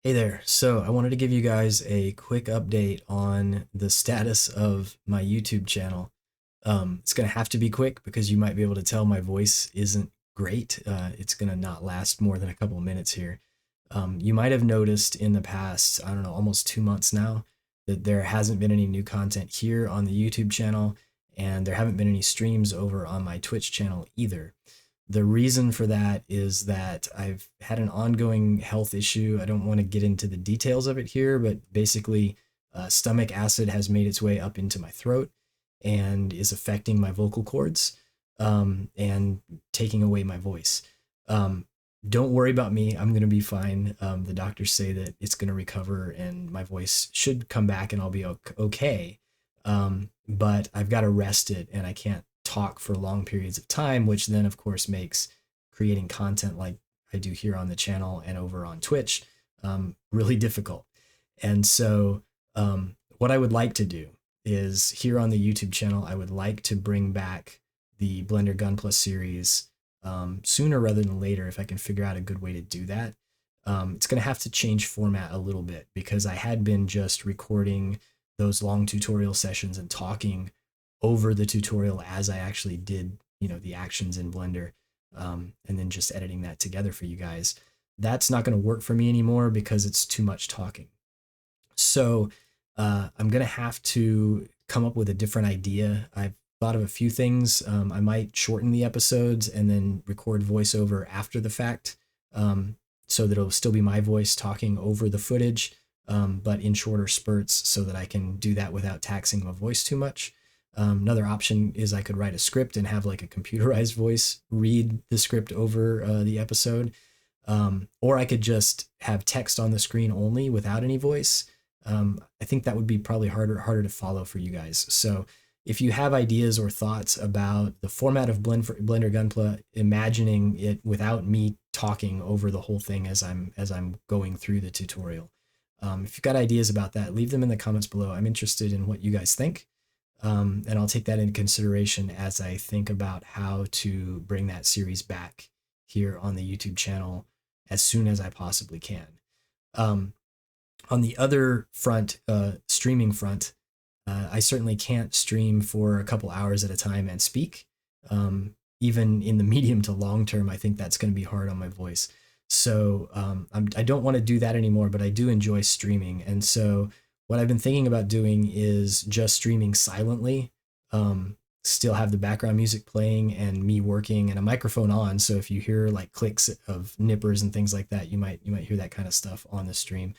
Hey there. So I wanted to give you guys a quick update on the status of my YouTube channel. It's going to have to be quick because you might be able to tell my voice isn't great. It's going to not last more than a couple of minutes here. You might have noticed in the past, I don't know, almost 2 months now, that there hasn't been any new content here on the YouTube channel, and there haven't been any streams over on my Twitch channel either. The reason for that is that I've had an ongoing health issue. I don't want to get into the details of it here, but basically, stomach acid has made its way up into my throat and is affecting my vocal cords, and taking away my voice. Um, don't worry about me. I'm going to be fine. The doctors say that it's going to recover and my voice should come back and I'll be okay. But I've got to rest it and I can't talk for long periods of time, which then, of course, makes creating content like I do here on the channel and over on Twitch really difficult. And so, what I would like to do is here on the YouTube channel, I would like to bring back the Blender Gunpla series sooner rather than later if I can figure out a good way to do that. It's going to have to change format a little bit because I had been just recording those long tutorial sessions and talking over the tutorial as I actually did, the actions in Blender, and then just editing that together for you guys. That's not going to work for me anymore because it's too much talking. So I'm going to have to come up with a different idea. I've thought of a few things. I might shorten the episodes and then record voiceover after the fact, so that it'll still be my voice talking over the footage, but in shorter spurts so that I can do that without taxing my voice too much. Another option is I could write a script and have like a computerized voice read the script over the episode. Or I could just have text on the screen only without any voice. I think that would be probably harder to follow for you guys. So if you have ideas or thoughts about the format of Blender Gunpla, imagining it without me talking over the whole thing as I'm going through the tutorial, if you've got ideas about that, leave them in the comments below. I'm interested in what you guys think. And I'll take that into consideration as I think about how to bring that series back here on the YouTube channel as soon as I possibly can. On the other front, streaming front, I certainly can't stream for a couple hours at a time and speak. Even in the medium to long term, I think that's going to be hard on my voice. So I don't want to do that anymore, but I do enjoy streaming. And so what I've been thinking about doing is just streaming silently, still have the background music playing and me working and a microphone on. So if you hear like clicks of nippers and things like that, you might hear that kind of stuff on the stream,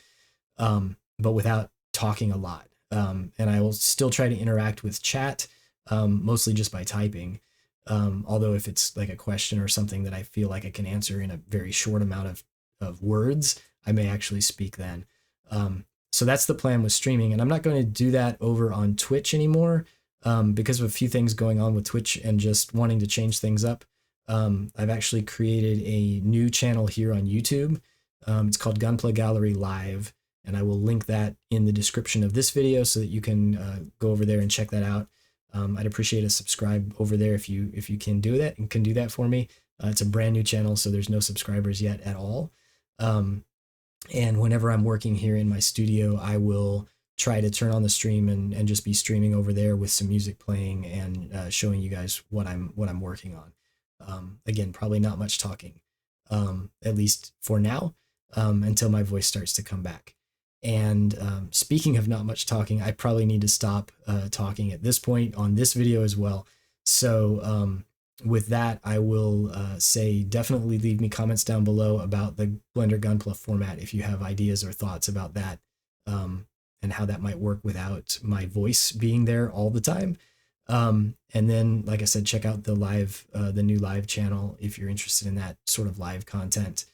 but without talking a lot. And I will still try to interact with chat, mostly just by typing. Although if it's like a question or something that I feel like I can answer in a very short amount of words, I may actually speak then. So that's the plan with streaming, and I'm not going to do that over on Twitch anymore, because of a few things going on with Twitch and just wanting to change things up. I've actually created a new channel here on YouTube. It's called Gunpla Gallery Live, and I will link that in the description of this video so that you can go over there and check that out. I'd appreciate a subscribe over there if you can do that and can do that for me. It's a brand new channel, so there's no subscribers yet at all. And whenever I'm working here in my studio, I will try to turn on the stream and just be streaming over there with some music playing and showing you guys what I'm working on. Again, probably not much talking, at least for now, until my voice starts to come back. And speaking of not much talking, I probably need to stop talking at this point on this video as well. So with that, I will say definitely leave me comments down below about the Blender Gunpla format if you have ideas or thoughts about that, and how that might work without my voice being there all the time. And then, like I said, check out the new live channel if you're interested in that sort of live content,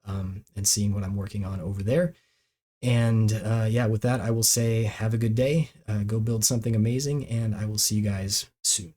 and seeing what I'm working on over there. And yeah, with that, I will say have a good day, go build something amazing, and I will see you guys soon.